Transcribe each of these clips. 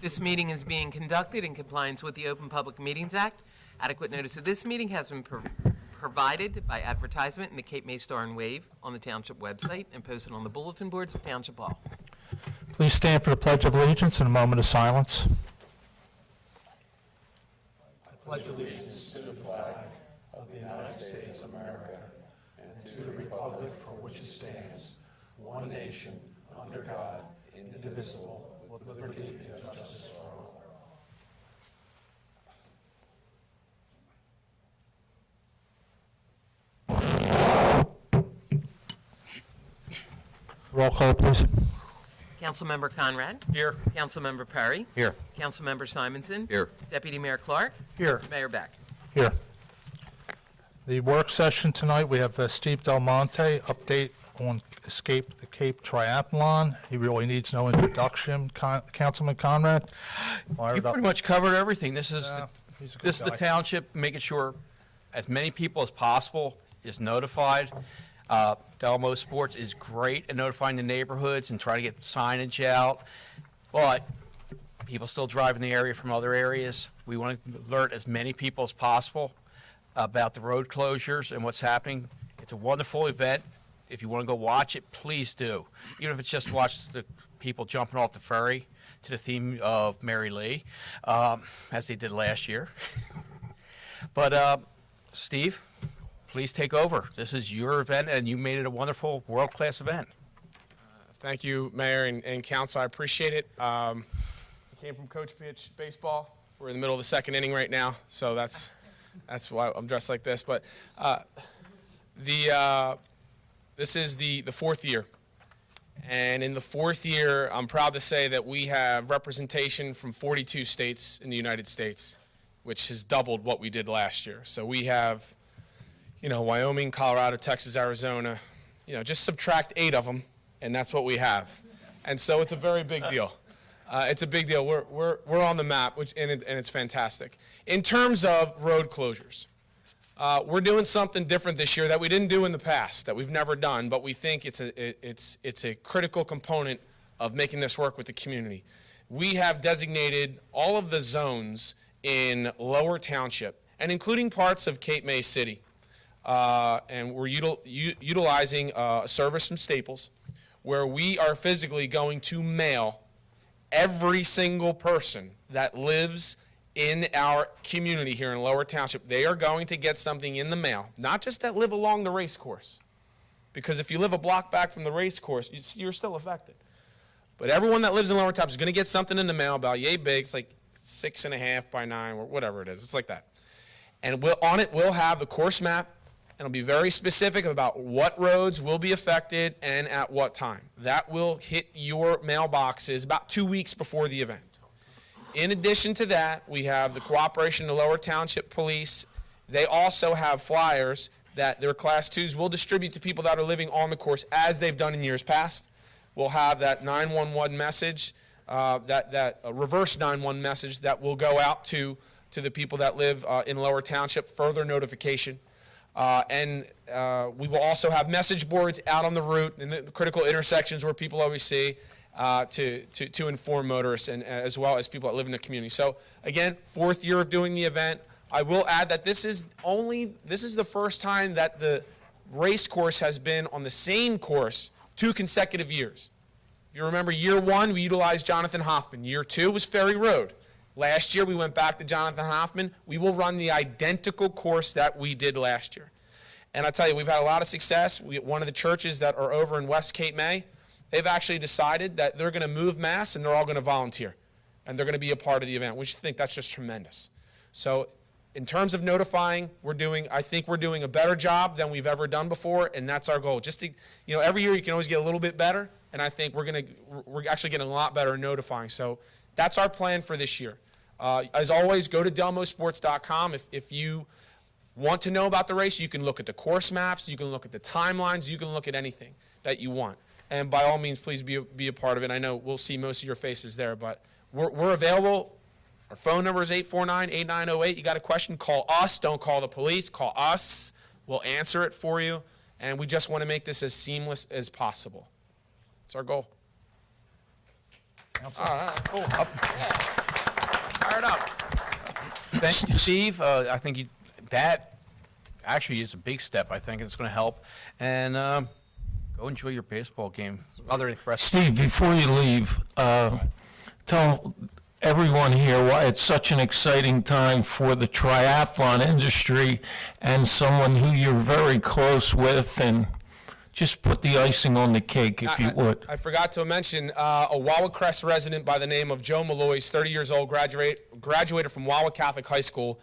This meeting is being conducted in compliance with the Open Public Meetings Act. Adequate notice of this meeting has been provided by advertisement in the Cape May Star and Wave on the Township website and posted on the bulletin boards of Township Hall. Please stand for the Pledge of Allegiance in a moment of silence. I pledge allegiance to the flag of the United States of America and to the republic for which it stands, one nation, under God, indivisible, with liberty and justice for all. Roll call, please. Councilmember Conrad. Here. Councilmember Perry. Here. Councilmember Simonson. Here. Deputy Mayor Clark. Here. Mayor Beck. Here. The work session tonight, we have Steve Del Monte, update on Escape the Cape Triathlon. He really needs no introduction. Councilman Conrad? You pretty much covered everything. This is He's a good this is the guy. township making sure as many people as possible is notified. Delmo Sports is great at notifying the neighborhoods and trying to get signage out, but people still drive in the area from other areas. We want to alert as many people as possible about the road closures and what's happening. It's a wonderful event. If you want to go watch it, please do. Even if it's just watch the people jumping off the ferry to the theme of Mary Lee, as they did last year. But Steve, please take over. This is your event, and you made it a wonderful, world-class event. Thank you, Mayor and Council. I appreciate it. I came from Coach Pitch Baseball. We're in the middle of the second inning right now, so that's why I'm dressed like this. But this is the fourth year. And in the fourth year, I'm proud to say that we have representation from 42 states in the United States, which has doubled what we did last year. So we have, Wyoming, Colorado, Texas, Arizona, just subtract 8 of them, and that's what we have. And so it's a very big deal. It's a big deal. We're on the map, and it's fantastic. In terms of road closures, we're doing something different this year that we didn't do in the past, that we've never done, but we think it's a critical component of making this work with the community. We have designated all of the zones in Lower Township, and including parts of Cape May City. And we're utilizing a service from Staples, where we are physically going to mail every single person that lives in our community here in Lower Township. They are going to get something in the mail, not just that live along the race course, because if you live a block back from the race course, you're still affected. But everyone that lives in Lower Township is going to get something in the mail about yay big. It's like 6.5 by 9 or whatever it is. It's like that. And on it, we'll have the course map, and it'll be very specific about what roads will be affected and at what time. That will hit your mailboxes about 2 weeks before the event. In addition to that, we have the cooperation of the Lower Township Police. They also have flyers that their Class 2s will distribute to people that are living on the course, as they've done in years past. We'll have that 911 message, that reverse 911 message that will go out to the people that live in Lower Township, further notification. And we will also have message boards out on the route in the critical intersections where people always see to inform motorists and as well as people that live in the community. So again, fourth year of doing the event. I will add that this is the first time that the race course has been on the same course 2 consecutive years. If you remember, year 1 we utilized Jonathan Hoffman. Year 2 was Ferry Road. Last year we went back to Jonathan Hoffman. We will run the identical course that we did last year. And I tell you, we've had a lot of success. One of the churches that are over in West Cape May, they've actually decided that they're going to move mass and they're all going to volunteer. And they're going to be a part of the event. We just think that's just tremendous. So in terms of notifying, I think we're doing a better job than we've ever done before, and that's our goal. Just to, every year you can always get a little bit better, and I think we're actually getting a lot better at notifying. So that's our plan for this year. As always, go to delmosports.com. If you want to know about the race, you can look at the course maps, you can look at the timelines, you can look at anything that you want. And by all means, please be a part of it. I know we'll see most of your faces there, but we're available. Our phone number is 849-8908. You got a question, call us. Don't call the police. Call us. We'll answer it for you. And we just want to make this as seamless as possible. That's our goal. Council. All right, cool. Fired up. Thank you, Steve. I think that actually is a big step. I think it's going to help. And go enjoy your baseball game. Other impressive. Steve, before you leave, tell everyone here why it's such an exciting time for the triathlon industry and someone who you're very close with, and just put the icing on the cake if you would. I forgot to mention a Wawa Crest resident by the name of Joe Malloy. He's 30 years old, graduated from Wawa Catholic High School,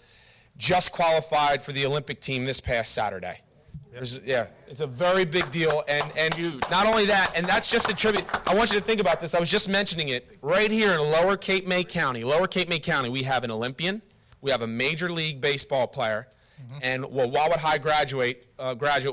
just qualified for the Olympic team this past Saturday. It's a very big deal, and not only that, and that's just a tribute. I want you to think about this. I was just mentioning it. Right here in Lower Cape May County, we have an Olympian, we have a Major League Baseball player, and Wildwood High graduate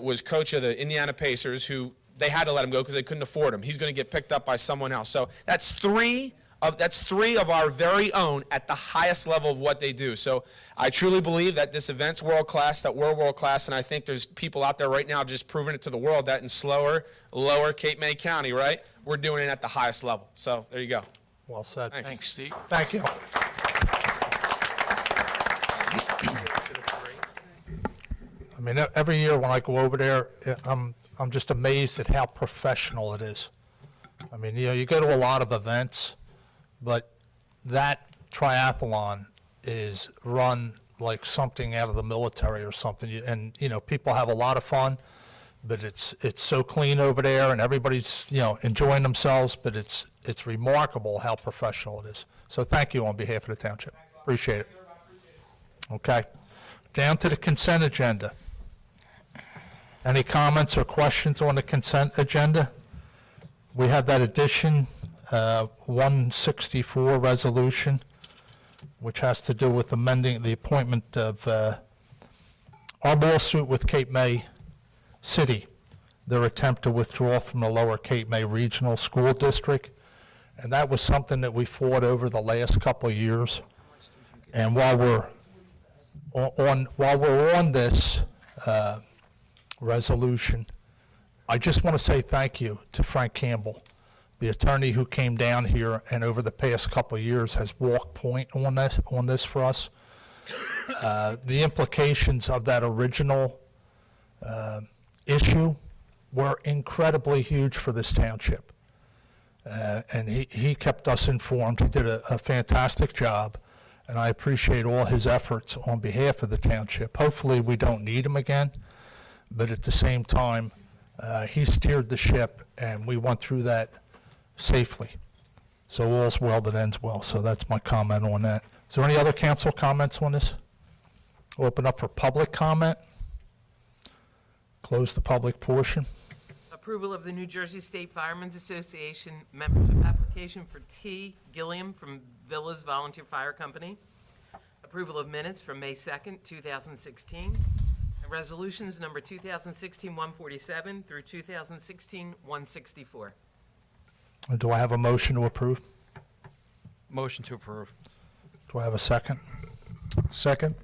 was coach of the Indiana Pacers, who they had to let him go because they couldn't afford him. He's going to get picked up by someone else. So that's three of our very own at the highest level of what they do. So I truly believe that this event's world class, that we're world class, and I think there's people out there right now just proving it to the world that in Lower Cape May County, right, we're doing it at the highest level. So there you go. Well said. Thanks. Steve. Thank you. I mean, every year when I go over there, I'm just amazed at how professional it is. I mean, you go to a lot of events, but that triathlon is run like something out of the military or something. And people have a lot of fun, but it's so clean over there, and everybody's enjoying themselves. But it's remarkable how professional it is. So thank you on behalf of the township. Appreciate it. Okay, down to the consent agenda. Any comments or questions on the consent agenda? We have that addition, 164 resolution, which has to do with amending the appointment of our lawsuit with Cape May City, their attempt to withdraw from the Lower Cape May Regional School District. And that was something that we fought over the last couple of years. And while we're on this resolution, I just want to say thank you to Frank Campbell, the attorney who came down here and over the past couple of years has walked point on this for us. The implications of that original issue were incredibly huge for this township. And he kept us informed. He did a fantastic job, and I appreciate all his efforts on behalf of the township. Hopefully we don't need him again, but at the same time, he steered the ship, and we went through that safely. So all's well that ends well. So that's my comment on that. Is there any other council comments on this? Open up for public comment. Close the public portion. Approval of the New Jersey State Firemen's Association membership application for T. Gilliam from Villas Volunteer Fire Company. Approval of minutes from May 2nd, 2016. And resolutions number 2016-147 through 2016-164. Do I have a motion to approve? Motion to approve. Do I have a second? Second.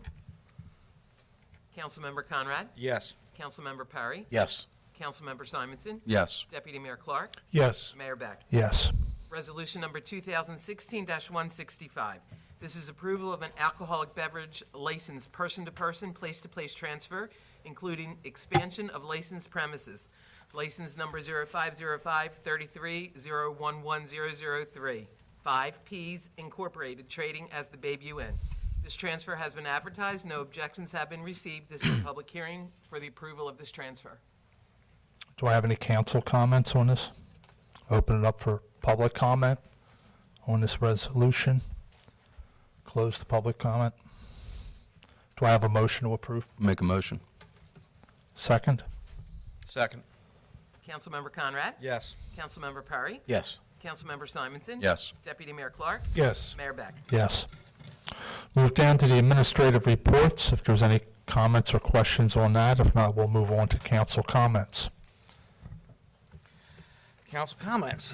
Councilmember Conrad? Yes. Councilmember Perry? Yes. Councilmember Simonson? Yes. Deputy Mayor Clark? Yes. Mayor Beck? Yes. Resolution number 2016-165. This is approval of an alcoholic beverage license person-to-person, place-to-place transfer, including expansion of licensed premises. License number 0505-33011003. 5 Ps Incorporated, trading as the Bayview Inn. This transfer has been advertised. No objections have been received. This is a public hearing for the approval of this transfer. Do I have any council comments on this? Open it up for public comment on this resolution. Close the public comment. Do I have a motion to approve? Make a motion. Second? Second. Councilmember Conrad? Yes. Councilmember Perry? Yes. Councilmember Simonson? Yes. Deputy Mayor Clark? Yes. Mayor Beck? Yes. Move down to the administrative reports, if there's any comments or questions on that. If not, we'll move on to council comments. Council comments.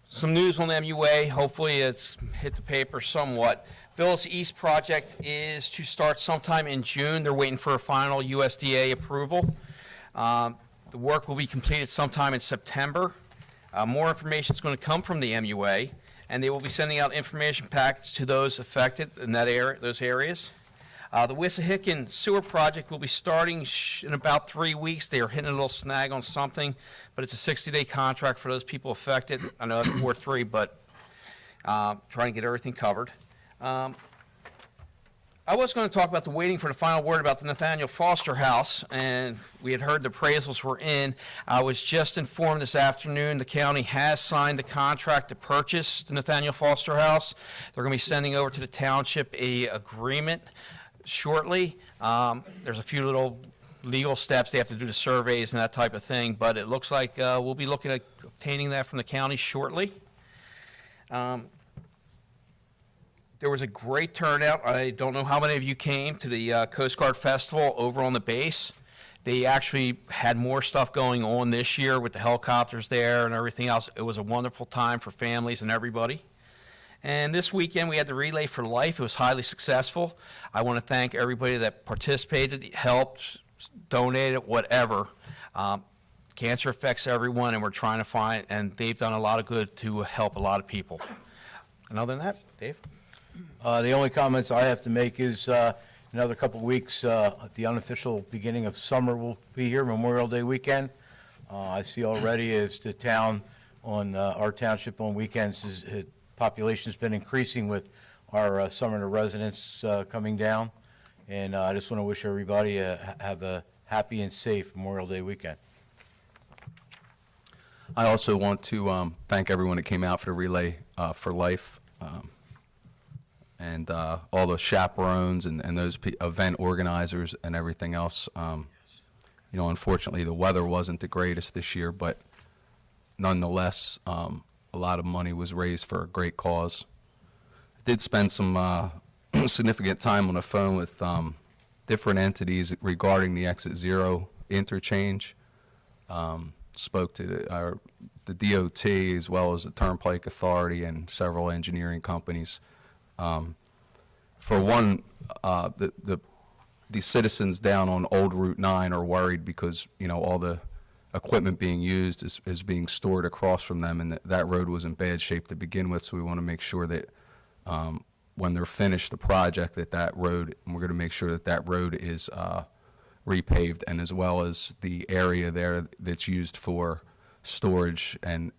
Some news on the MUA. Hopefully it's hit the paper somewhat. Villas East project is to start sometime in June. They're waiting for a final USDA approval. The work will be completed sometime in September. More information is going to come from the MUA. and they will be sending out information packets to those affected in that area, those areas. The Wissahickon Sewer Project will be starting in about 3 weeks. They are hitting a little snag on something, but it's a 60-day contract for those people affected. I know it's 4-3, but trying to get everything covered. I was going to talk about the waiting for the final word about the Nathaniel Foster House, and we had heard the appraisals were in. I was just informed this afternoon the county has signed the contract to purchase the Nathaniel Foster House. They're going to be sending over to the township a agreement shortly. There's a few little legal steps. They have to do the surveys and that type of thing, but it looks like we'll be looking at obtaining that from the county shortly. There was a great turnout. I don't know how many of you came to the Coast Guard Festival over on the base. They actually had more stuff going on this year with the helicopters there and everything else. It was a wonderful time for families and everybody. And this weekend we had the Relay for Life. It was highly successful. I want to thank everybody that participated, helped, donated, whatever. Cancer affects everyone, and we're trying to find, and they've done a lot of good to help a lot of people. And other than that, Dave? The only comments I have to make is another couple of weeks, the unofficial beginning of summer will be here, Memorial Day weekend. I see already as the town on our township on weekends, population's been increasing with our summer residents coming down. And I just want to wish everybody have a happy and safe Memorial Day weekend. I also want to thank everyone that came out for the Relay for Life. And all the chaperones and those event organizers and everything else. You know, unfortunately, the weather wasn't the greatest this year, but nonetheless, a lot of money was raised for a great cause. I did spend some significant time on the phone with different entities regarding the Exit Zero interchange. Spoke to the DOT as well as the Turnpike Authority and several engineering companies. For one, the citizens down on Old Route 9 are worried because, you know, all the equipment being used is being stored across from them, and that road was in bad shape to begin with, so we want to make sure that when they're finished the project that road, and we're going to make sure that road is repaved, and as well as the area there that's used for storage and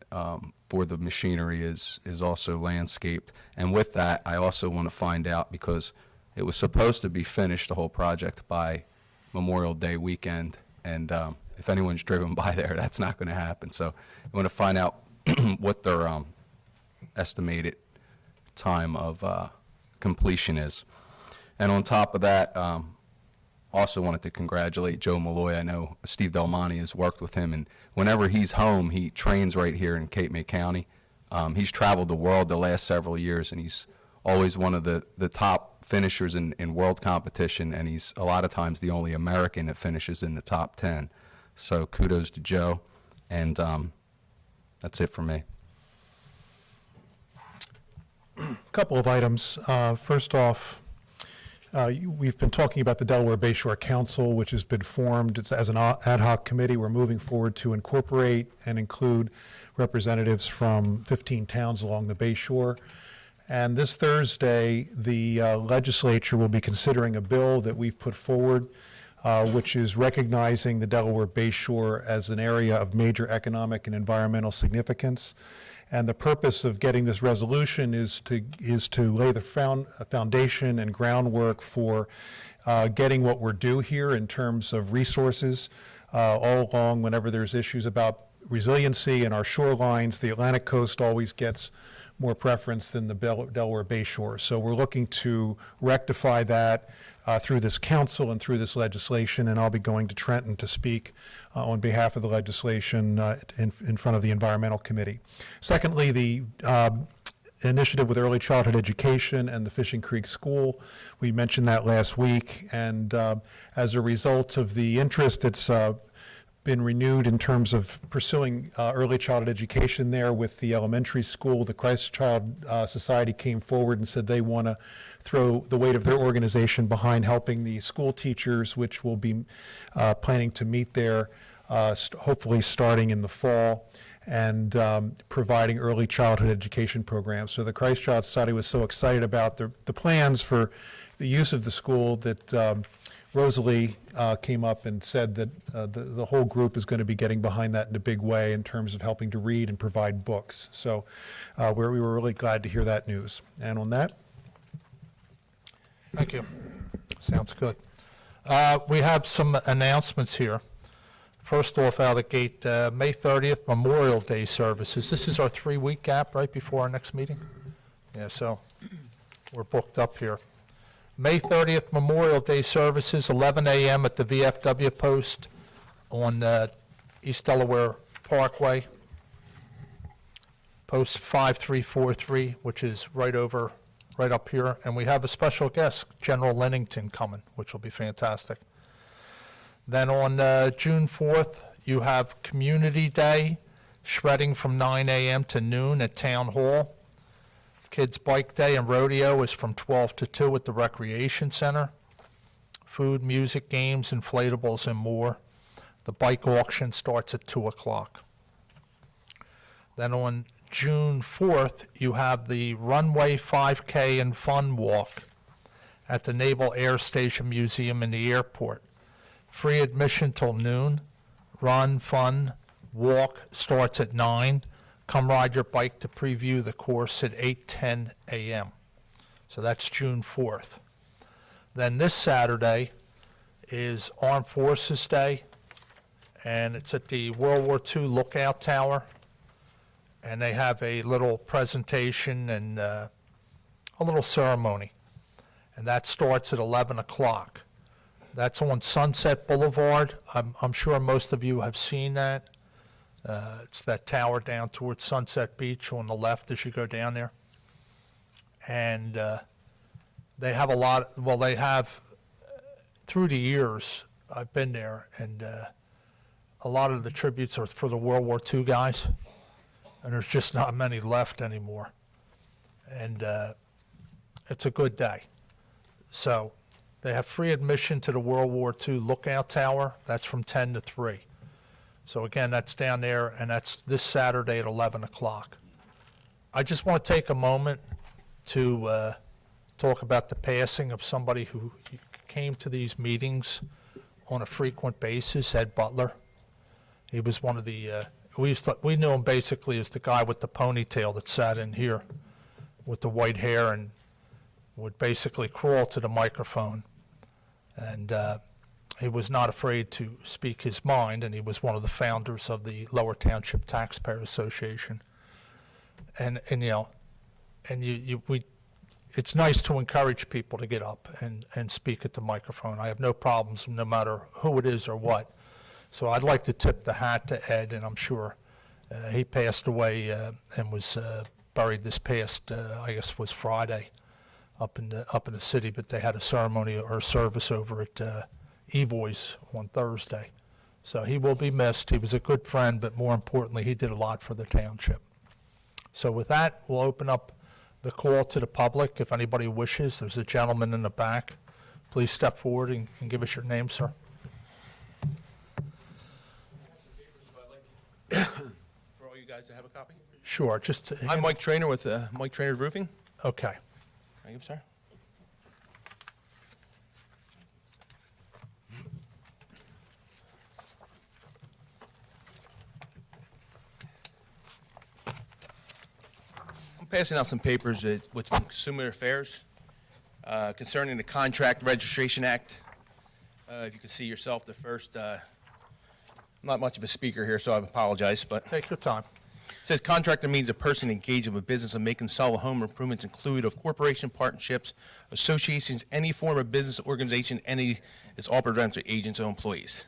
for the machinery is also landscaped. And with that, I also want to find out, because it was supposed to be finished, the whole project, by Memorial Day weekend, and if anyone's driven by there, that's not going to happen. So I want to find out what their estimated time of completion is. And on top of that, also wanted to congratulate Joe Malloy. I know Steve Del Monte has worked with him, and whenever he's home, he trains right here in Cape May County. He's traveled the world the last several years, and he's always one of the top finishers in world competition, and he's a lot of times the only American that finishes in the top 10. So kudos to Joe, and that's it for me. A couple of items. First off, we've been talking about the Delaware Bayshore Council, which has been formed. It's as an ad hoc committee. We're moving forward to incorporate and include representatives from 15 towns along the Bayshore. And this Thursday, the legislature will be considering a bill that we've put forward, which is recognizing the Delaware Bayshore as an area of major economic and environmental significance. And the purpose of getting this resolution is to lay the foundation and groundwork for getting what we're due here in terms of resources all along. Whenever there's issues about resiliency and our shorelines, the Atlantic coast always gets more preference than the Delaware Bayshore. So we're looking to rectify that through this council and through this legislation, and I'll be going to Trenton to speak on behalf of the legislation in front of the Environmental Committee. Secondly, the initiative with early childhood education and the Fishing Creek School. We mentioned that last week, and as a result of the interest that's been renewed in terms of pursuing early childhood education there with the elementary school, the Christ Child Society came forward and said they want to throw the weight of their organization behind helping the school teachers, which will be planning to meet there hopefully starting in the fall. and providing early childhood education programs. So the Christ Child Society was so excited about the plans for the use of the school that Rosalie came up and said that the whole group is going to be getting behind that in a big way in terms of helping to read and provide books. So we were really glad to hear that news. And on that, Thank you. Sounds good. We have some announcements here. First off, out of the gate, May 30th, Memorial Day services. This is our 3-week gap right before our next meeting. Yeah, so we're booked up here. May 30th, Memorial Day services, 11 a.m. at the VFW post on East Delaware Parkway. Post 5343, which is right up here. And we have a special guest, General Lennington, coming, which will be fantastic. Then on June 4th, you have Community Day, shredding from 9 a.m. to noon at Town Hall. Kids Bike Day and Rodeo is from 12 to 2 at the Recreation Center. Food, music, games, inflatables, and more. The bike auction starts at 2 o'clock. Then on June 4th, you have the Runway 5K and Fun Walk at the Naval Air Station Museum in the airport. Free admission till noon. Run, fun, walk starts at 9. Come ride your bike to preview the course at 8:10 a.m. So that's June 4th. Then this Saturday is Armed Forces Day, and it's at the World War II Lookout Tower. And they have a little presentation and a little ceremony. And that starts at 11 o'clock. That's on Sunset Boulevard. I'm sure most of you have seen that. It's that tower down towards Sunset Beach on the left as you go down there. And they have they have, through the years, I've been there, and a lot of the tributes are for the World War II guys, and there's just not many left anymore. And it's a good day. So they have free admission to the World War II Lookout Tower. That's from 10 to 3. So again, that's down there, and that's this Saturday at 11 o'clock. I just want to take a moment to talk about the passing of somebody who came to these meetings on a frequent basis, Ed Butler. He was one of the, we knew him basically as the guy with the ponytail that sat in here with the white hair and would basically crawl to the microphone. And he was not afraid to speak his mind, and he was one of the founders of the Lower Township Taxpayer Association. And it's nice to encourage people to get up and speak at the microphone. I have no problems, no matter who it is or what. So I'd like to tip the hat to Ed, and I'm sure he passed away and was buried this past, I guess was Friday, up in the city. But they had a ceremony or service over at Evoy's on Thursday. So he will be missed. He was a good friend, but more importantly, he did a lot for the township. So with that, we'll open up the call to the public. If anybody wishes, there's a gentleman in the back. Please step forward and give us your name, sir. For all you guys to have a copy. Sure, just. I'm Mike Trainer with Mike Trainer Roofing. Okay. Thank you, sir. I'm passing out some papers with Consumer Affairs concerning the Contract Registration Act. If you can see yourself, the first, I'm not much of a speaker here, so I apologize, but Take your time. it says contractor means a person engaged in a business of making, sell home improvements include of corporation, partnerships, associations, any form of business organization, any its operative agents or employees.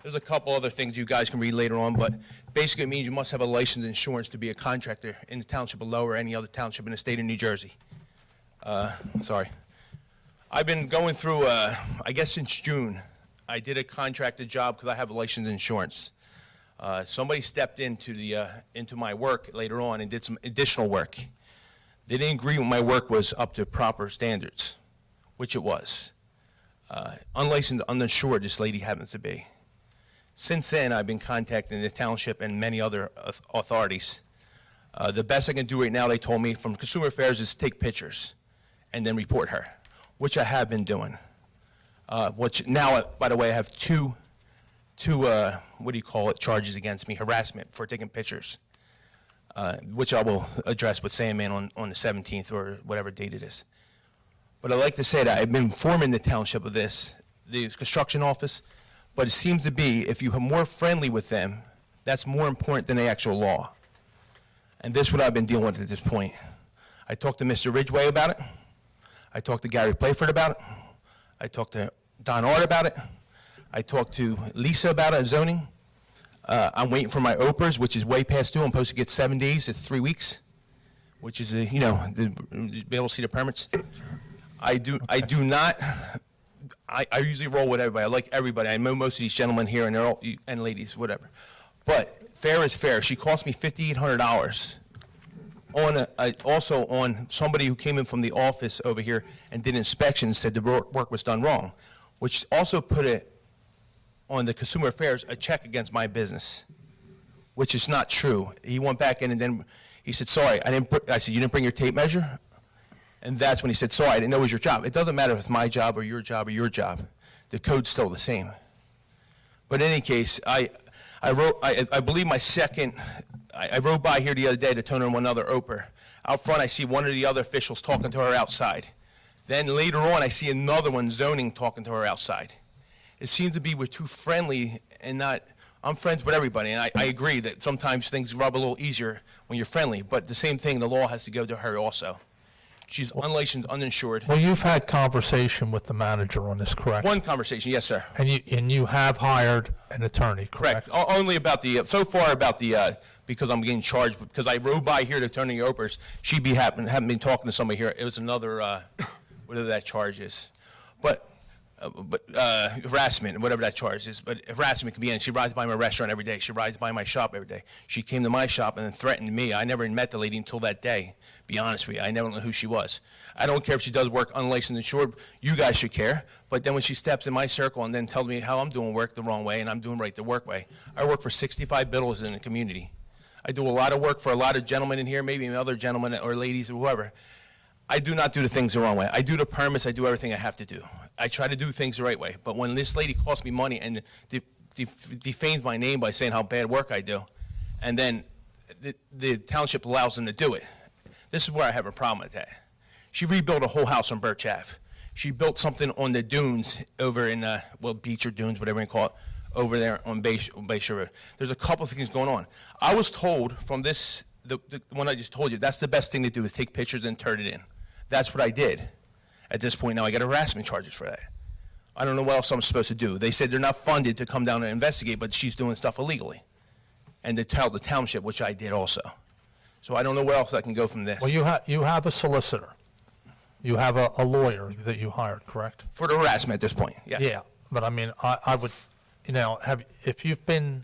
There's a couple other things you guys can read later on, but basically it means you must have a licensed insurance to be a contractor in the township of Lower or any other township in the state of New Jersey. Sorry. I've been going through, I guess since June, I did a contracted job because I have a licensed insurance. Somebody stepped into my work later on and did some additional work. They didn't agree with my work was up to proper standards, which it was. Unlicensed, uninsured, this lady happens to be. Since then, I've been contacting the township and many other authorities. The best I can do right now, they told me from Consumer Affairs, is take pictures and then report her, which I have been doing. Which now, by the way, I have two what do you call it, charges against me, harassment for taking pictures, which I will address with Sandman on the 17th or whatever date it is. But I'd like to say that I've been informing the township of this, the construction office, but it seems to be if you're more friendly with them, that's more important than the actual law. And this is what I've been dealing with at this point. I talked to Mr. Ridgway about it. I talked to Gary Playford about it. I talked to Don Art about it. I talked to Lisa about it, zoning. I'm waiting for my OPRs, which is way past due. I'm supposed to get 7 days. It's 3 weeks, which is, you know, to be able to see the permits. I usually roll with everybody. I like everybody. I know most of these gentlemen here, and they're all, and ladies, whatever. But fair is fair. She cost me $5,800 on also on somebody who came in from the office over here and did inspections, said the work was done wrong, which also put it on the Consumer Affairs a check against my business, which is not true. He went back in and then he said, sorry, I said, you didn't bring your tape measure? And that's when he said, sorry, I didn't know it was your job. It doesn't matter if it's my job or your job or your job. The code's still the same. But in any case, I believe my second, I rode by here the other day to turn on one other OPR. Out front, I see one of the other officials talking to her outside. Then later on, I see another one zoning talking to her outside. It seems to be we're too friendly and not, I'm friends with everybody, and I agree that sometimes things rub a little easier when you're friendly, but the same thing, the law has to go to her also. She's unlicensed, uninsured. Well, you've had conversation with the manager on this, correct? One conversation, yes, sir. And you have hired an attorney, correct? Only about the, so far about the, because I'm getting charged, because I rode by here to turn the OPRs, she haven't been talking to somebody here. It was another, whatever that charge is. But harassment, whatever that charge is. But harassment can be in. She rides by my restaurant every day. She rides by my shop every day. She came to my shop and then threatened me. I never met the lady until that day, be honest with you. I never knew who she was. I don't care if she does work unlicensed and insured. You guys should care. But then when she steps in my circle and then tells me how I'm doing work the wrong way and I'm doing right the work way. I work for 65 bidders in the community. I do a lot of work for a lot of gentlemen in here, maybe other gentlemen or ladies or whoever. I do not do the things the wrong way. I do the permits. I do everything I have to do. I try to do things the right way. But when this lady costs me money and defames my name by saying how bad work I do, and then the township allows them to do it, this is where I have a problem with that. She rebuilt a whole house on Birch Ave. She built something on the dunes over in, beach or dunes, whatever you call it, over there on Bayshore Road. There's a couple of things going on. I was told from this, the one I just told you, that's the best thing to do is take pictures and turn it in. That's what I did. At this point now, I get harassment charges for that. I don't know what else I'm supposed to do. They said they're not funded to come down and investigate, but she's doing stuff illegally. And to tell the township, which I did also. So I don't know where else I can go from this. Well, you have a solicitor. You have a lawyer that you hired, correct? For the harassment at this point, yes. Yeah, but I mean, I would, if you've been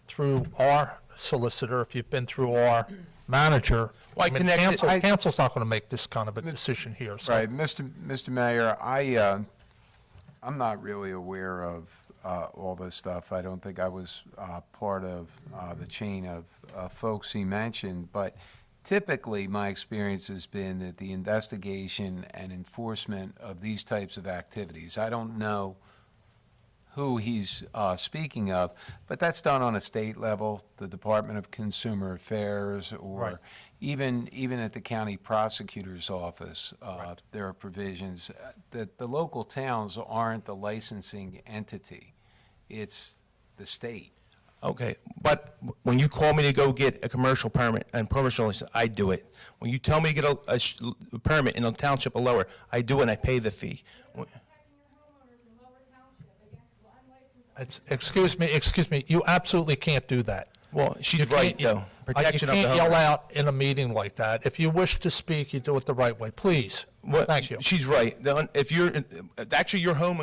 through our solicitor, if you've been through our manager, Well, council's not going to make this kind of a decision here. So. Right, Mr. Mayor, I'm not really aware of all this stuff. I don't think I was part of the chain of folks he mentioned, but typically my experience has been that the investigation and enforcement of these types of activities, I don't know who he's speaking of, but that's done on a state level, the Department of Consumer Affairs, or Right. even at the county prosecutor's office. There are provisions that the local towns aren't the licensing entity. It's the state. Okay, but when you call me to go get a commercial permit and commercial license, I do it. When you tell me to get a permit in a township or lower, I do it and I pay the fee. Excuse me, you absolutely can't do that. Well, she's You right, can't- though. Protection of You the can't yell homeowner. out in a meeting like that. If you wish to speak, you do it the right way, please. Well, Thank you. She's right. If you're, actually, your home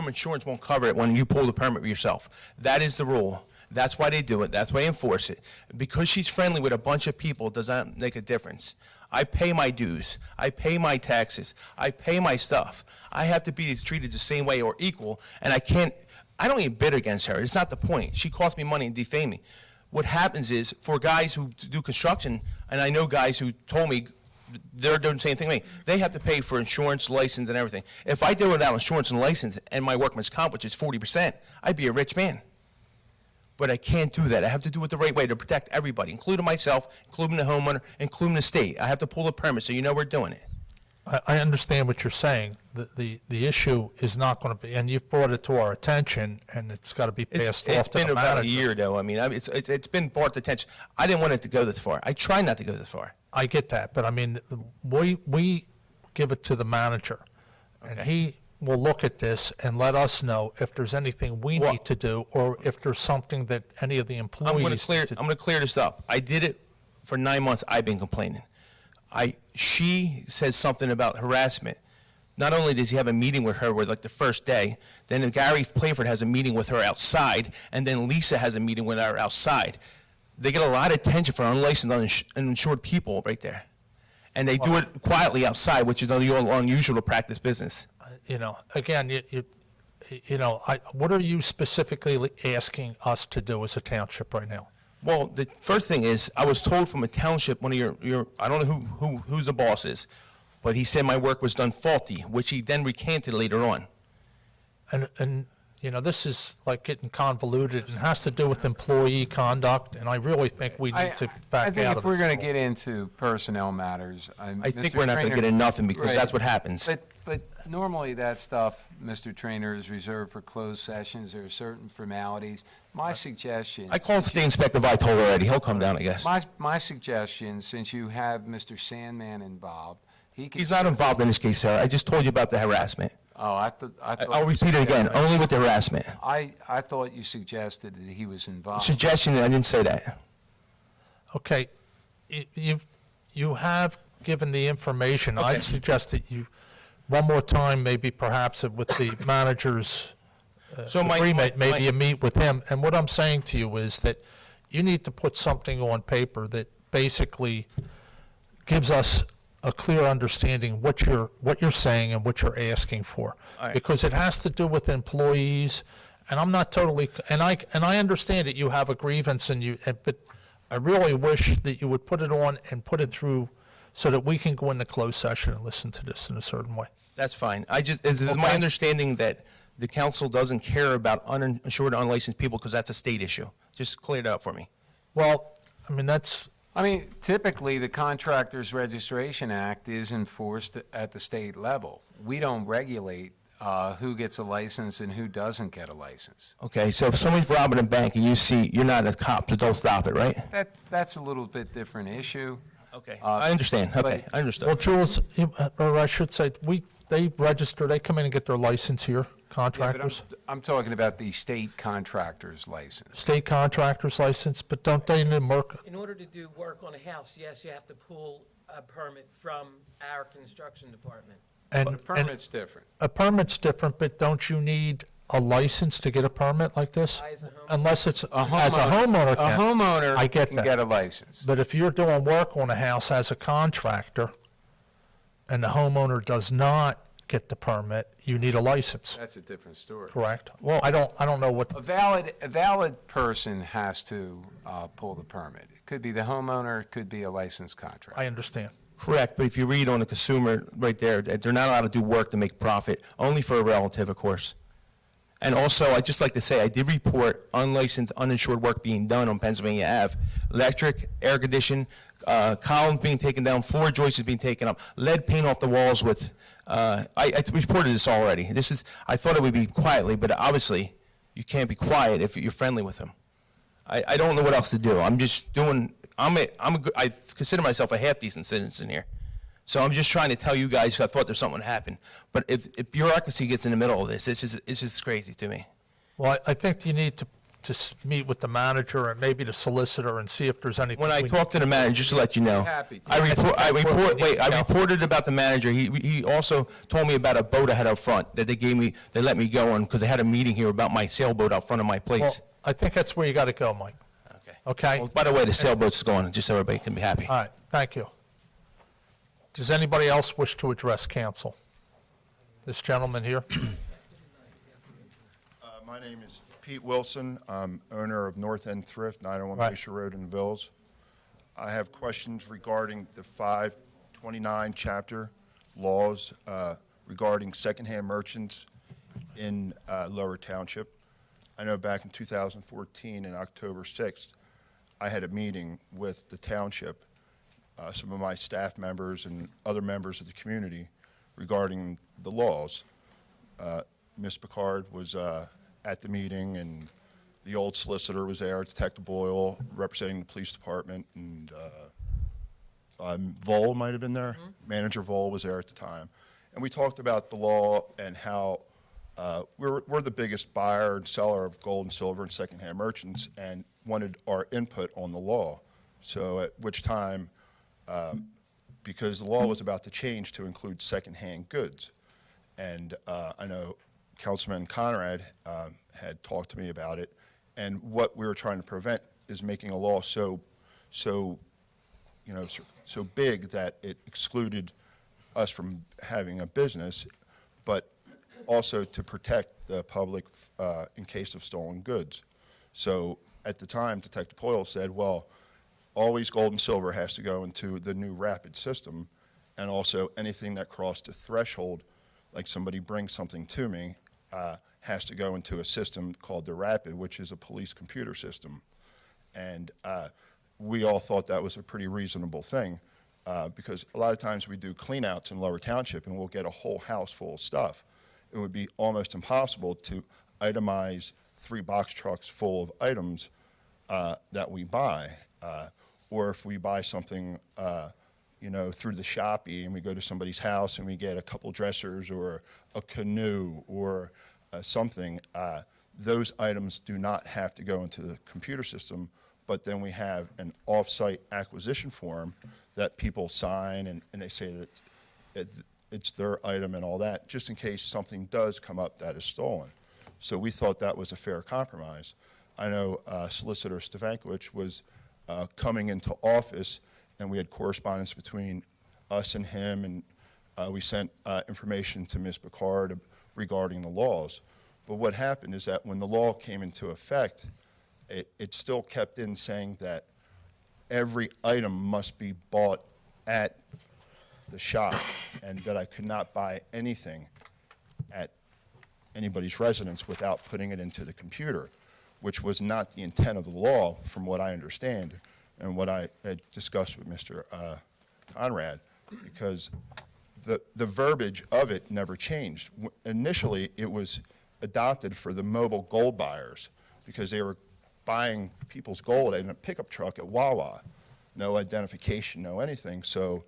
insurance won't cover it when you pull the permit yourself. That is the rule. That's why they do it. That's why they enforce it. Because she's friendly with a bunch of people does not make a difference. I pay my dues. I pay my taxes. I pay my stuff. I have to be treated the same way or equal, and I can't I don't even bid against her. It's not the point. She cost me money and defamed me. What happens is, for guys who do construction, and I know guys who told me they're doing the same thing to me, they have to pay for insurance, license, and everything. If I did it without insurance and license and my workman's comp, which is 40%, I'd be a rich man. But I can't do that. I have to do it the right way to protect everybody, including myself, including the homeowner, including the state. I have to pull the permit so you know we're doing it. I understand what you're saying. The issue is not going to be, and you've brought it to our attention, and it's got to be passed It's off to been the about a manager. year, though. I mean, it's been brought to attention. I didn't want it to go this far. I try not to go this far. I get that, but I mean, we give it to the manager, and Okay. he will look at this and let us know if there's anything we Well- need to do, or if there's something that any of the employees I'm going need to to clear this up. I did it for 9 months. I've been complaining. She says something about harassment. Not only does he have a meeting with her, like the first day, then Gary Playford has a meeting with her outside, and then Lisa has a meeting with her outside. They get a lot of attention for unlicensed, uninsured people right there. And they do it quietly outside, which is unusual to practice business. Again, what are you specifically asking us to do as a township right now? Well, the first thing is, I was told from a township, one of your I don't know who's the boss is, but he said my work was done faulty, which he then recanted later on. And this is like getting convoluted and has to do with employee conduct, and I really think we need to back out I of think if we're this. going to get into personnel matters, I think we're not going to get in nothing because that's what happens. But normally that stuff, Mr. Trainer, is reserved for closed sessions. There are certain formalities. My suggestion. I called State Inspector Vitale already. He'll come down, I guess. My suggestion, since you have Mr. Sandman involved, he can. He's not involved in this case, sir. I just told you about the harassment. Oh, I thought. I'll repeat it again, only with the harassment. I thought you suggested that he was involved. Suggestion, I didn't say that. Okay, you have given the information. Okay. I'd suggest that you, one more time, maybe perhaps with the manager's So agreement, maybe you meet with him. And what I'm saying to you is that you need to put something on paper that basically gives us a clear understanding what you're saying and what you're asking for. All right. Because it has to do with employees, and I'm not totally, and I understand that you have a grievance but I really wish that you would put it on and put it through so that we can go into closed session and listen to this in a certain way. That's fine. It's my Okay. understanding that the council doesn't care about uninsured, unlicensed people because that's a state issue. Just clear it up for me. Well, Typically, the Contractors Registration Act is enforced at the state level. We don't regulate who gets a license and who doesn't get a license. Okay, so if somebody's robbing a bank and you see, you're not a cop, so don't stop it, right? That's a little bit different issue. Okay, I understand. Okay, I well, understood. Jules, or I should say, they register, they come in and get their license here, contractors? I'm talking about the state contractor's license. State contractor's license, but don't they need work? In order to do work on a house, yes, you have to pull a permit from our construction department. The And permit's different. a permit's different, but don't you need a license to get a permit like this? I, as a homeowner- Unless it's, as a homeowner A can. homeowner I get can that. get a license. But if you're doing work on a house as a contractor, and the homeowner does not get the permit, you need a license, That's a different story. correct? Well, I don't know what, A valid person has to pull the permit. It could be the homeowner, it could be a licensed contractor. I understand. Correct, but if you read on the consumer right there, that they're not allowed to do work to make profit, only for a relative, of course. And also, I'd just like to say, I did report unlicensed, uninsured work being done on Pennsylvania Ave. Electric, air condition, columns being taken down, floor joists being taken up, lead paint off the walls with, I reported this already. I thought it would be quietly, but obviously, you can't be quiet if you're friendly with them. I don't know what else to do. I'm just doing, I consider myself a half-decent citizen here. So I'm just trying to tell you guys, I thought there's something would happen. But if bureaucracy gets in the middle of this, it's just crazy to me. Well, I think you need to meet with the manager and maybe the solicitor and see if there's anything. When I we- talked to the manager, just to let you know, Happy to. I reported about the manager. He also told me about a boat I had out front that they let me go on because they had a meeting here about my sailboat out front of my Well, place. I think that's where you got to go, Mike. Okay? Well, by the way, the sailboat's going, just so everybody can be happy. All right, thank you. Does anybody else wish to address council? This gentleman here? My My name is Pete Wilson. I'm owner of North End Thrift, 901 Right. Glacier Road in Vills. I have questions regarding the 529 chapter laws regarding secondhand merchants in Lower Township. I know back in 2014, in October 6th, I had a meeting with the township, some of my staff members and other members of the community regarding the laws. Ms. Picard was at the meeting, and the old solicitor was there, Detective Boyle, representing the police department, and Vol might have been there. Manager Vol was there at the time. And we talked about the law and how we're the biggest buyer and seller of gold and silver and secondhand merchants, and wanted our input on the law. So at which time, because the law was about to change to include secondhand goods, and I know Councilman Conrad had talked to me about it, and what we were trying to prevent is making a law so big that it excluded us from having a business, but also to protect the public in case of stolen goods. So at the time, Detective Boyle said, well, always gold and silver has to go into the new rapid system, and also anything that crossed a threshold, like somebody brings something to me, has to go into a system called the rapid, which is a police computer system. And we all thought that was a pretty reasonable thing, because a lot of times we do cleanouts in Lower Township and we'll get a whole house full of stuff. It would be almost impossible to itemize 3 box trucks full of items that we buy. Or if we buy something, through the Shopee, and we go to somebody's house and we get a couple dressers or a canoe or something, those items do not have to go into the computer system, but then we have an off-site acquisition form that people sign, and they say that it's their item and all that, just in case something does come up that is stolen. So we thought that was a fair compromise. I know Solicitor Stefankiewicz was coming into office, and we had correspondence between us and him, and we sent information to Ms. Picard regarding the laws. But what happened is that when the law came into effect, it still kept in saying that every item must be bought at the shop, and that I could not buy anything at anybody's residence without putting it into the computer, which was not the intent of the law, from what I understand, and what I had discussed with Mr. Conrad, because the verbiage of it never changed. Initially, it was adopted for the mobile gold buyers, because they were buying people's gold in a pickup truck at Wawa. No identification, no anything. So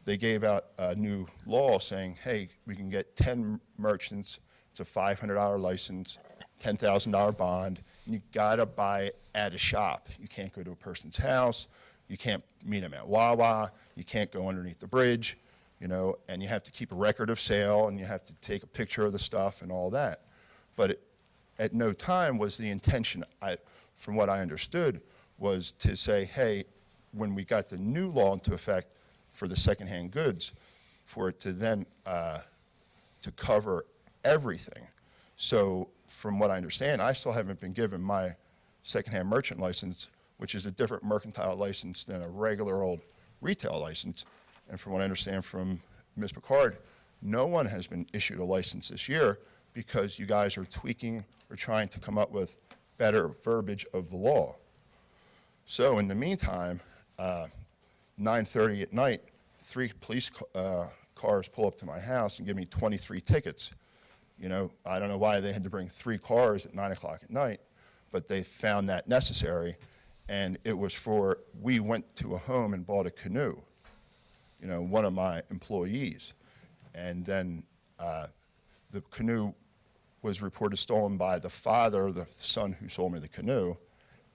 they gave out a new law saying, hey, we can get 10 merchants, it's a $500 license, $10,000 bond, and you gotta buy it at a shop. You can't go to a person's house, you can't meet them at Wawa, you can't go underneath the bridge, and you have to keep a record of sale, and you have to take a picture of the stuff and all that. But at no time was the intention, from what I understood, was to say, hey, when we got the new law into effect for the secondhand goods, for it to then to cover everything. So from what I understand, I still haven't been given my secondhand merchant license, which is a different mercantile license than a regular old retail license. And from what I understand from Ms. Picard, no one has been issued a license this year, because you guys are tweaking or trying to come up with better verbiage of the law. So in the meantime, 9:30 at night, 3 police cars pull up to my house and give me 23 tickets. I don't know why they had to bring 3 cars at 9 o'clock at night, but they found that necessary, and it was we went to a home and bought a canoe, one of my employees, and then the canoe was reported stolen by the father, the son who sold me the canoe,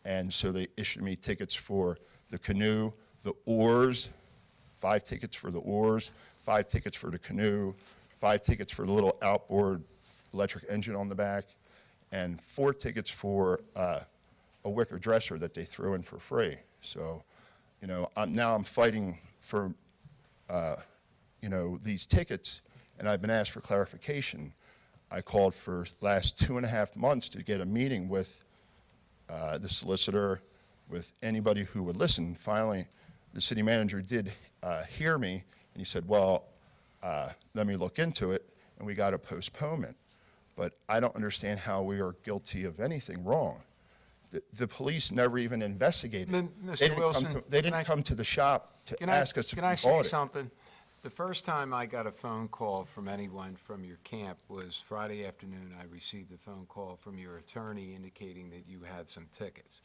and so they issued me tickets for the canoe, the oars, 5 tickets for the oars, 5 tickets for the canoe, 5 tickets for the little outboard electric engine on the back, and 4 tickets for a wicker dresser that they threw in for free. So, I'm fighting for, these tickets, and I've been asked for clarification. I called for last 2.5 months to get a meeting with the solicitor, with anybody who would listen. Finally, the city manager did hear me, and he said, well, let me look into it, and we got a postponement. But I don't understand how we are guilty of anything wrong. The police never even investigated. Mr. Wilson, They didn't come to the shop to ask us if we Can I say bought it. something? The first time I got a phone call from anyone from your camp was Friday afternoon. I received a phone call from your attorney indicating that you had some tickets.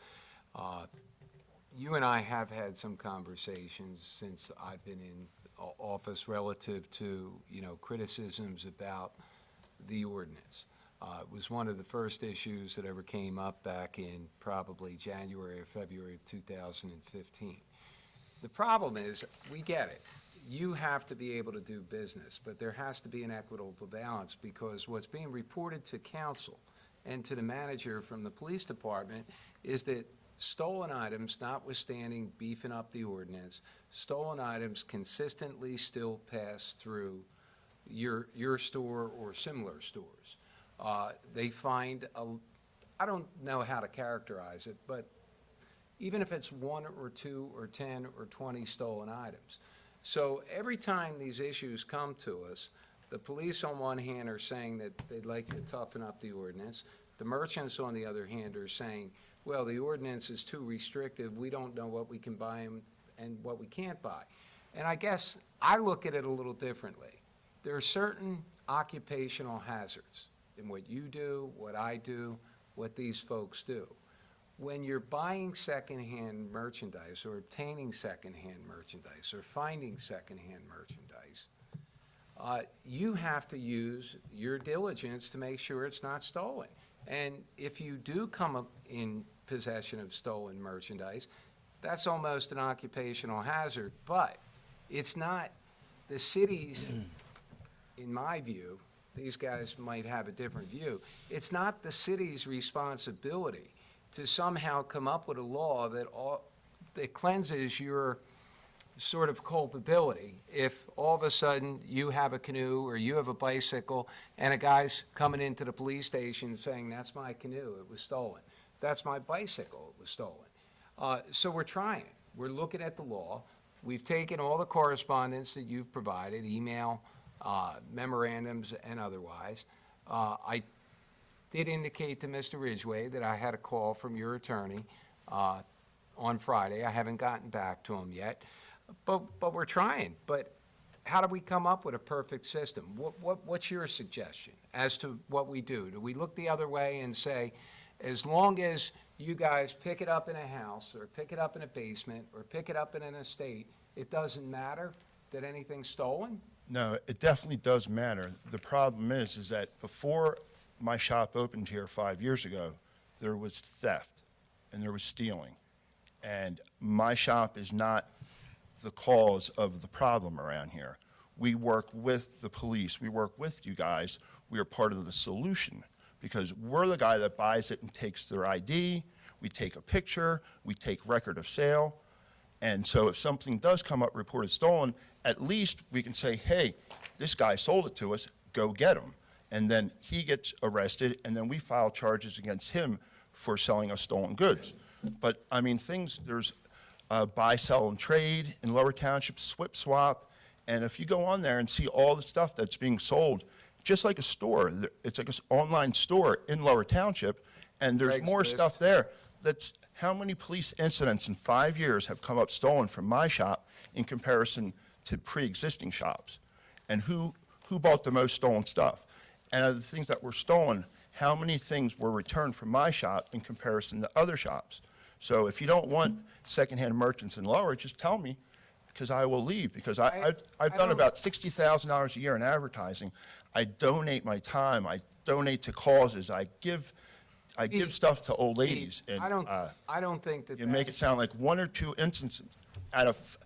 You and I have had some conversations since I've been in office relative to, criticisms about the ordinance. It was one of the first issues that ever came up back in probably January or February of 2015. The problem is, we get it. You have to be able to do business, but there has to be an equitable balance, because what's being reported to council and to the manager from the police department is that stolen items, notwithstanding beefing up the ordinance, stolen items consistently still pass through your store or similar stores. They find, I don't know how to characterize it, but even if it's 1 or 2 or 10 or 20 stolen items. So every time these issues come to us, the police on one hand are saying that they'd like to toughen up the ordinance. The merchants on the other hand are saying, well, the ordinance is too restrictive, we don't know what we can buy and what we can't buy. And I guess I look at it a little differently. There are certain occupational hazards in what you do, what I do, what these folks do. When you're buying secondhand merchandise or obtaining secondhand merchandise or finding secondhand merchandise, you have to use your diligence to make sure it's not stolen. And if you do come up in possession of stolen merchandise, that's almost an occupational hazard, but it's not the city's, in my view, these guys might have a different view, it's not the city's responsibility to somehow come up with a law that cleanses your sort of culpability if all of a sudden you have a canoe or you have a bicycle and a guy's coming into the police station saying, that's my canoe, it was stolen. That's my bicycle, it was stolen. So we're trying. We're looking at the law. We've taken all the correspondence that you've provided, email, memorandums, and otherwise. I did indicate to Mr. Ridgway that I had a call from your attorney on Friday. I haven't gotten back to him yet, but we're trying. But how do we come up with a perfect system? What's your suggestion as to what we do? Do we look the other way and say, as long as you guys pick it up in a house or pick it up in a basement or pick it up in an estate, it doesn't matter that anything's stolen? No, it definitely does matter. The problem is that before my shop opened here 5 years ago, there was theft and there was stealing. And my shop is not the cause of the problem around here. We work with the police. We work with you guys. We are part of the solution because we're the guy that buys it and takes their ID. We take a picture. We take record of sale. And so if something does come up reported stolen, at least we can say, hey, this guy sold it to us, go get him. And then he gets arrested, and then we file charges against him for selling us stolen goods. But, I mean, there's buy, sell, and trade in Lower Township, swip, swap, and if you go on there and see all the stuff that's being sold, just like a store, it's like an online store in Lower Township, and there's more stuff there. That's how many police incidents in 5 years have come up stolen from my shop in comparison to pre-existing shops? And who bought the most stolen stuff? And of the things that were stolen, how many things were returned from my shop in comparison to other shops? So if you don't want secondhand merchants in Lower, just tell me, because I will leave. Because I've done about $60,000 a year in advertising. I donate my time. I donate to causes. I give stuff to old ladies. And I don't think that you make it sound like 1 or 2 instances out of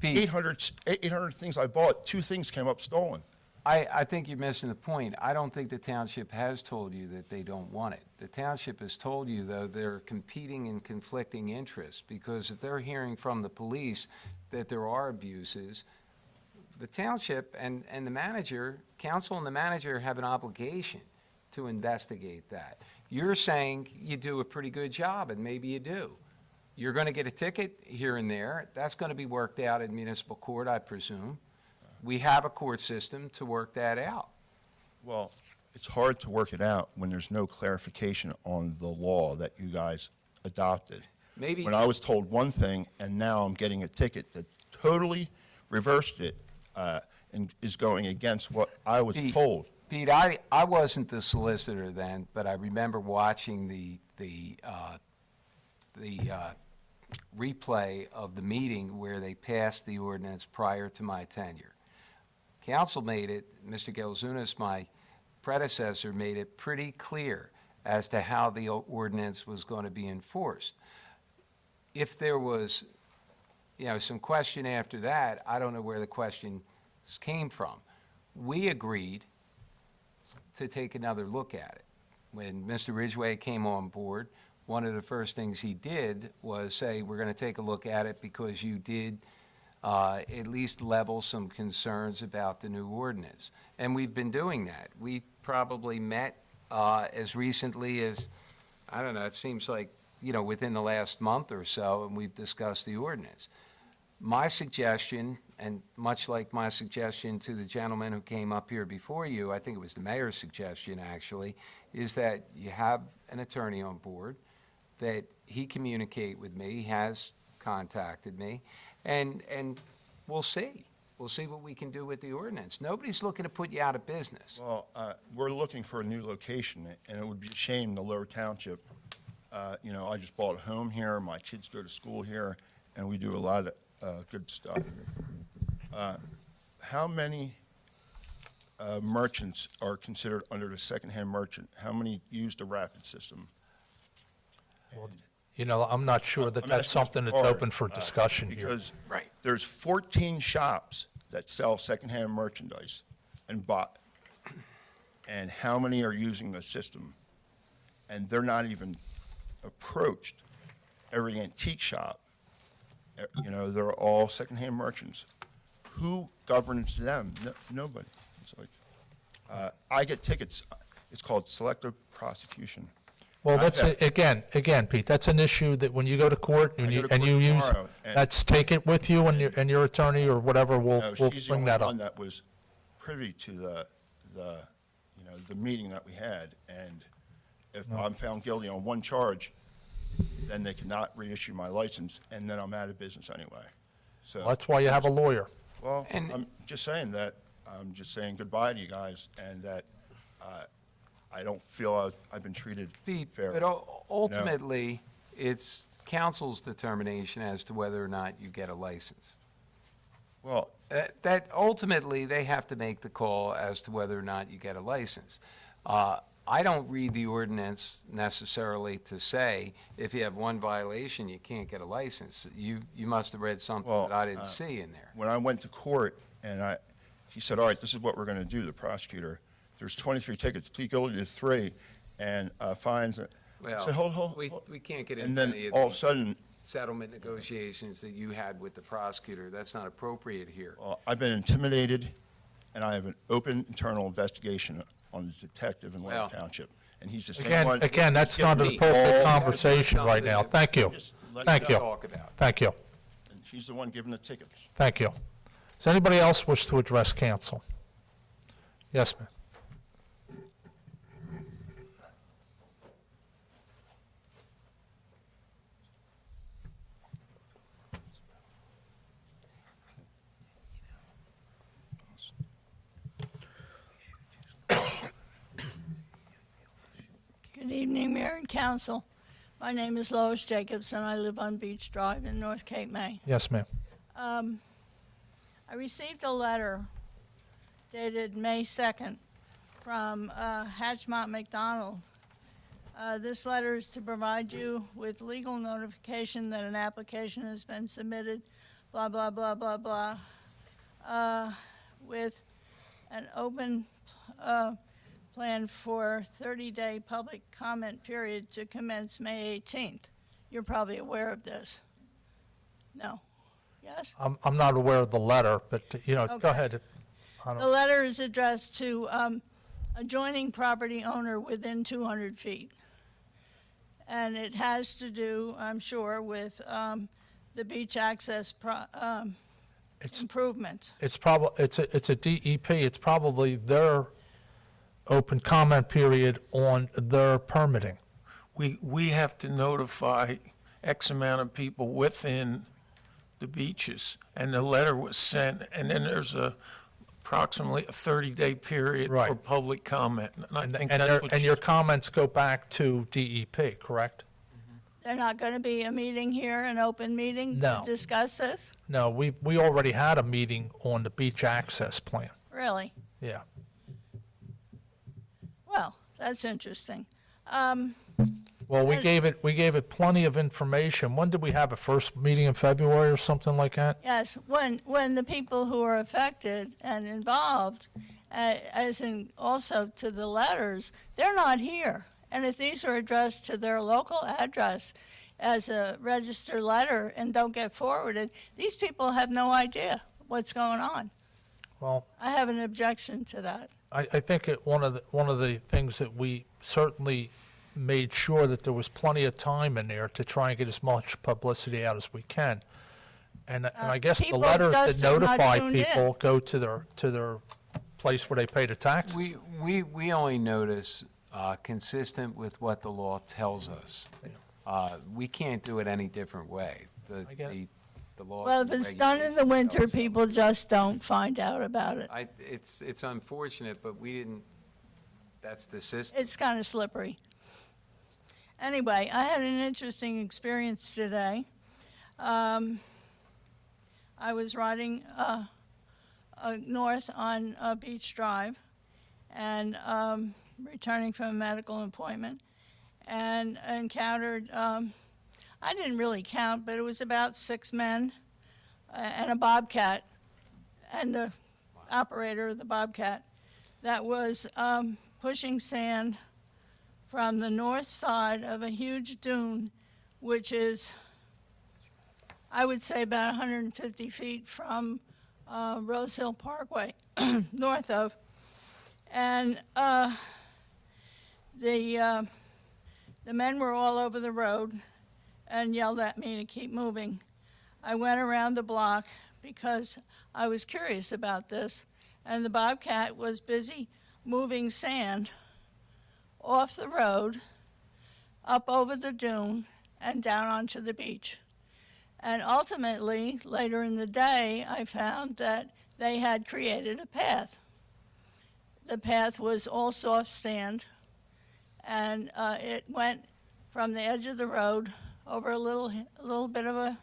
800 things I bought, 2 things came up stolen. I think you're missing the point. I don't think the township has told you that they don't want it. The township has told you, though, they're competing and conflicting interests, because if they're hearing from the police that there are abuses, the township and the manager, council and the manager have an obligation to investigate that. You're saying you do a pretty good job, and maybe you do. You're going to get a ticket here and there. That's going to be worked out in municipal court, I presume. We have a court system to work that out. Well, it's hard to work it out when there's no clarification on the law that you guys adopted. Maybe- When I was told one thing, and now I'm getting a ticket that totally reversed it, and is going against what I was told. Pete, I wasn't the solicitor then, but I remember watching the replay of the meeting where they passed the ordinance prior to my tenure. Council made it, Mr. Gelzunas, my predecessor, made it pretty clear as to how the ordinance was going to be enforced. If there was, some question after that, I don't know where the questions came from. We agreed to take another look at it. When Mr. Ridgway came on board, one of the first things he did was say, we're going to take a look at it because you did at least level some concerns about the new ordinance. And we've been doing that. We probably met as recently as, I don't know, it seems like, within the last month or so, and we've discussed the ordinance. My suggestion, and much like my suggestion to the gentleman who came up here before you, I think it was the mayor's suggestion actually, is that you have an attorney on board, that he communicate with me, he has contacted me, and we'll see. We'll see what we can do with the ordinance. Nobody's looking to put you out of business. Well, we're looking for a new location, and it would be a shame the Lower Township, I just bought a home here, my kids go to school here, and we do a lot of good stuff. How many merchants are considered under the secondhand merchant? How many use the rapid system? I'm not sure that I'm that's asking something Mr. that's Carter, open for discussion here. Because Right. there's 14 shops that sell secondhand merchandise and buy, and how many are using the system? And they're not even approached. Every antique shop, they're all secondhand merchants. Who governs them? Nobody. It's like, I get tickets. It's called selective prosecution. Well, I've that's, had- again, Pete, that's an issue that when you go to court and I go you to court use, tomorrow, and- let's take it with you and your attorney or whatever, we'll She's the bring only that one up. that was privy to the meeting that we had, and if I'm found guilty on one charge, then they cannot reissue my license, and then I'm out of business anyway. So That's why you have a lawyer. Well, And- I'm just saying goodbye to you guys, and that I don't feel I've been treated Pete, fairly. but ultimately, it's council's determination as to whether or not you get a license. Well, That ultimately, they have to make the call as to whether or not you get a license. I don't read the ordinance necessarily to say if you have one violation, you can't get a license. You must have read something Well, that I didn't see in there. when I went to court, and he said, all right, this is what we're going to do, the prosecutor. There's 23 tickets, plead guilty to 3, and fines. I Well, said, hold. we can't get And into then any of all of a the sudden, settlement negotiations that you had with the prosecutor. That's not appropriate here. I've been intimidated, and I have an open internal investigation on the detective in Lower Well, Township. And he's the same one. Again, that's not an He's giving me appropriate all- conversation right now. Thank you. Just let Thank me you. Talk about. Thank you. And he's the one giving the tickets. Thank you. Does anybody else wish to address council? Yes, ma'am. Good evening, Mayor and Council. My name is Lois Jacobs, and I live on Beach Drive in North Cape May. Yes, ma'am. I received a letter dated May 2nd from Hatchmont McDonald. This letter is to provide you with legal notification that an application has been submitted, blah, blah, blah, blah, blah, with an open plan for 30-day public comment period to commence May 18th. You're probably aware of this. No, Yes? I'm not aware of the letter, but, go Okay. ahead. The letter is addressed to adjoining property owner within 200 feet. And it has to do, I'm sure, with the beach access improvements. It's a DEP, it's probably their open comment period on their permitting. We have to notify X amount of people within the beaches, and the letter was sent, and then there's approximately a 30-day period for Right. public comment. And I think And that's what your comments go back to DEP, correct? They're not going to be a meeting here, an open meeting to No. discuss this? No, we already had a meeting on the beach access plan. Really? Yeah. Well, that's interesting. Well, we gave it plenty of information. When did we have a first meeting in February or something like that? Yes, when the people who are affected and involved, as in also to the letters, they're not here. And if these are addressed to their local address as a registered letter and don't get forwarded, these people have no idea what's going on. Well, I have an objection to that. I think one of the things that we certainly made sure that there was plenty of time in there to try and get as much publicity out as we can. And I guess the people letters that just are not notify tuned in. people go to their place where they pay the tax. We only notice consistent with what the law tells us. We can't do it any different way. I get it. The laws Well, and if it's done in the regulations winter, tell us so. people just don't find out about it. It's unfortunate, but we didn't, that's the system. It's kind of slippery. Anyway, I had an interesting experience today. I was riding north on Beach Drive and returning from a medical appointment and encountered, I didn't really count, but it was about 6 men and a bobcat and the operator of the bobcat that was pushing sand from the north side of a huge dune, which is, I would say, about 150 feet from Rose Hill Parkway, north of. And the men were all over the road and yelled at me to keep moving. I went around the block because I was curious about this, and the bobcat was busy moving sand off the road, up over the dune, and down onto the beach. And ultimately, later in the day, I found that they had created a path. The path was all soft sand, and it went from the edge of the road over a little bit of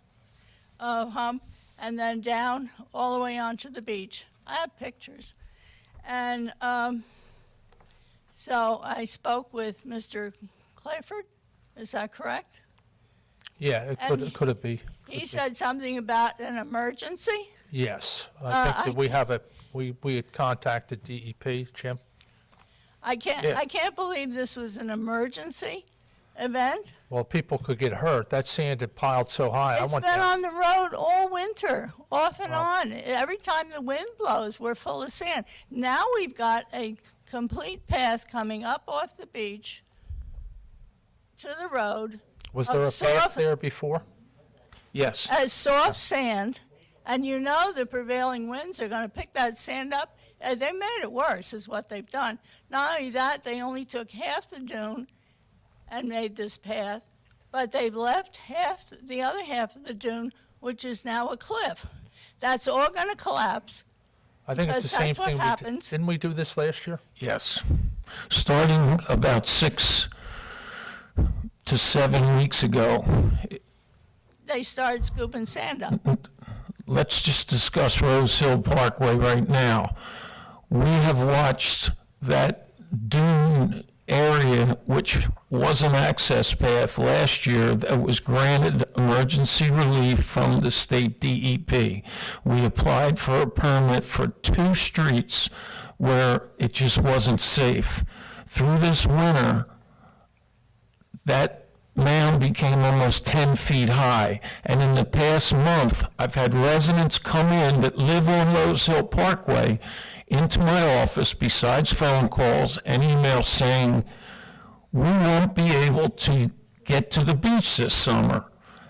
a hump, and then down all the way onto the beach. I have pictures. And so I spoke with Mr. Clayford, is that correct? Yeah, And could it be? He said something about an emergency? Yes, I think that we had contacted DEP, Jim. I can't believe this was an emergency event. Well, people could get hurt. That sand had piled so high. I It's went been down. on the road all winter, off and on. Every time the wind blows, we're full of sand. Now we've got a complete path coming up off the beach to the road. Was of there a path soft- there before? Yes. As soft sand, and you know the prevailing winds are going to pick that sand up. They made it worse, is what they've done. Not only that, they only took half the dune and made this path, but they've left the other half of the dune, which is now a cliff. That's all going to collapse. I think it's the Because same that's what thing. happens. Didn't we do this last year? Yes. Starting about 6 to 7 weeks ago, They started scooping sand up. let's just discuss Rose Hill Parkway right now. We have watched that dune area, which was an access path last year, that was granted emergency relief from the state DEP. We applied for a permit for 2 streets where it just wasn't safe. Through this winter, that mound became almost 10 feet high. And in the past month, I've had residents come in that live on Rose Hill Parkway into my office, besides phone calls and emails, saying, we won't be able to get to the beach this summer.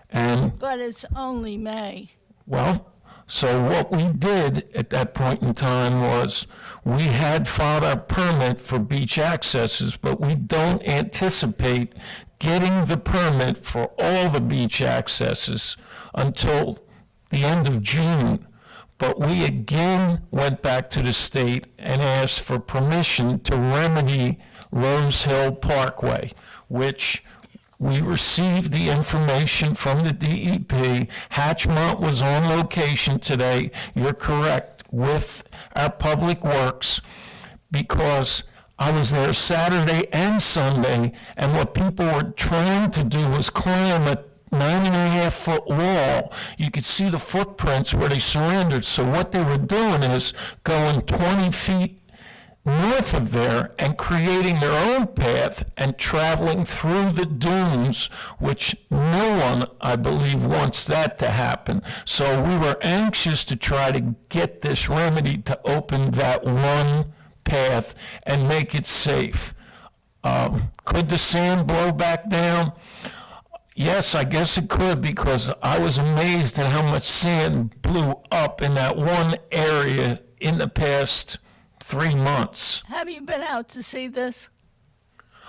And But it's only May. well, so what we did at that point in time was we had filed our permit for beach accesses, but we don't anticipate getting the permit for all the beach accesses until the end of June. But we again went back to the state and asked for permission to remedy Rose Hill Parkway, which we received the information from the DEP. Hatchmont was on location today, you're correct, with our Public Works, because I was there Saturday and Sunday, and what people were trying to do was climb a 9.5-foot wall. You could see the footprints where they surrendered. So what they were doing is going 20 feet north of there and creating their own path and traveling through the dunes, which no one, I believe, wants that to happen. So we were anxious to try to get this remedy to open that one path and make it safe. Could the sand blow back down? Yes, I guess it could, because I was amazed at how much sand blew up in that one area in the past 3 months. Have you been out to see this?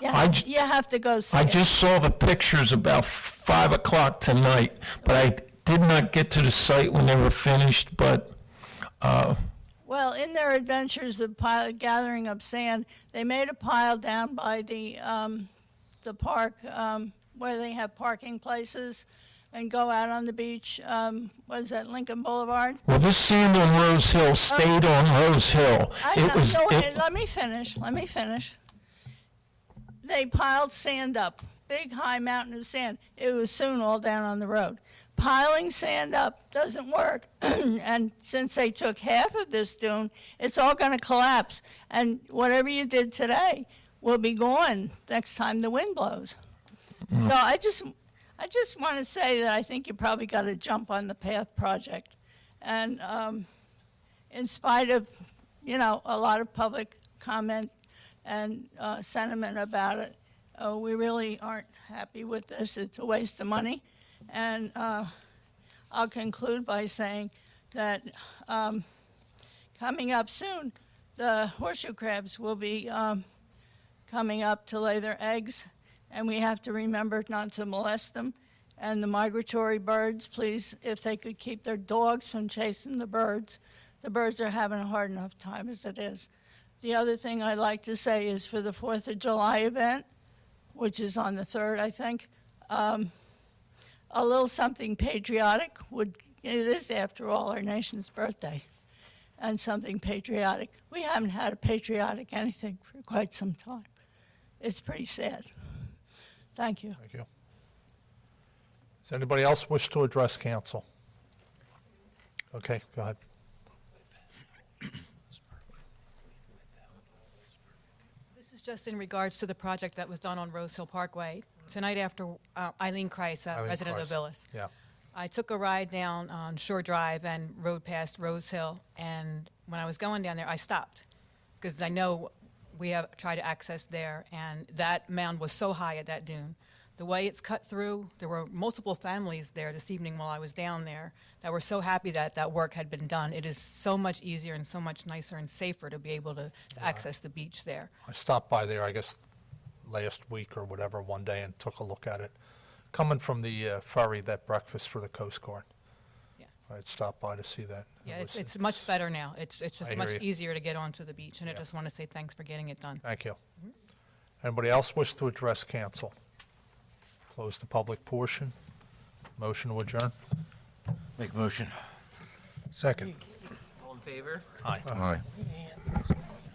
I You have to go see I it. just saw the pictures about 5 o'clock tonight, but I did not get to the site when they were finished, but Well, in their adventures of gathering up sand, they made a pile down by the park where they have parking places and go out on the beach. What is that, Lincoln Boulevard? well, this sand on Rose Hill stayed on Rose Hill. Let me finish. They piled sand up, big high mountain of sand. It was soon all down on the road. Piling sand up doesn't work. And since they took half of this dune, it's all going to collapse. And whatever you did today will be gone next time the wind blows. So I just want to say that I think you probably got to jump on the PATH project. And in spite of, a lot of public comment and sentiment about it, we really aren't happy with this. It's a waste of money. And I'll conclude by saying that coming up soon, the horseshoe crabs will be coming up to lay their eggs, and we have to remember not to molest them. And the migratory birds, please, if they could keep their dogs from chasing the birds are having a hard enough time as it is. The other thing I'd like to say is for the 4th of July event, which is on the 3rd, I think, a little something patriotic it is, after all, our nation's birthday, and something patriotic. We haven't had a patriotic anything for quite some time. It's pretty sad. Thank you. Thank you. Does anybody else wish to address council? Okay, go ahead. This is just in regards to the project that was done on Rose Hill Parkway. Tonight after Eileen Kreis, a resident of Villas. Yeah. I took a ride down on Shore Drive and rode past Rose Hill, and when I was going down there, I stopped, because I know we have tried to access there, and that mound was so high at that dune. The way it's cut through, there were multiple families there this evening while I was down there that were so happy that that work had been done. It is so much easier and so much nicer and safer to be able to access the beach there. I stopped by there, I guess, last week or whatever, one day, and took a look at it. Coming from the ferry, that breakfast for the Coast Guard. Yeah. I had stopped by to see that. Yeah, it's much better now. It's just I much hear you. easier to get onto the beach, and I Yeah. just want to say thanks for getting it done. Thank you. Anybody else wish to address council? Close the public portion. Motion to adjourn. Make a motion. Second. All in favor? Aye. Aye.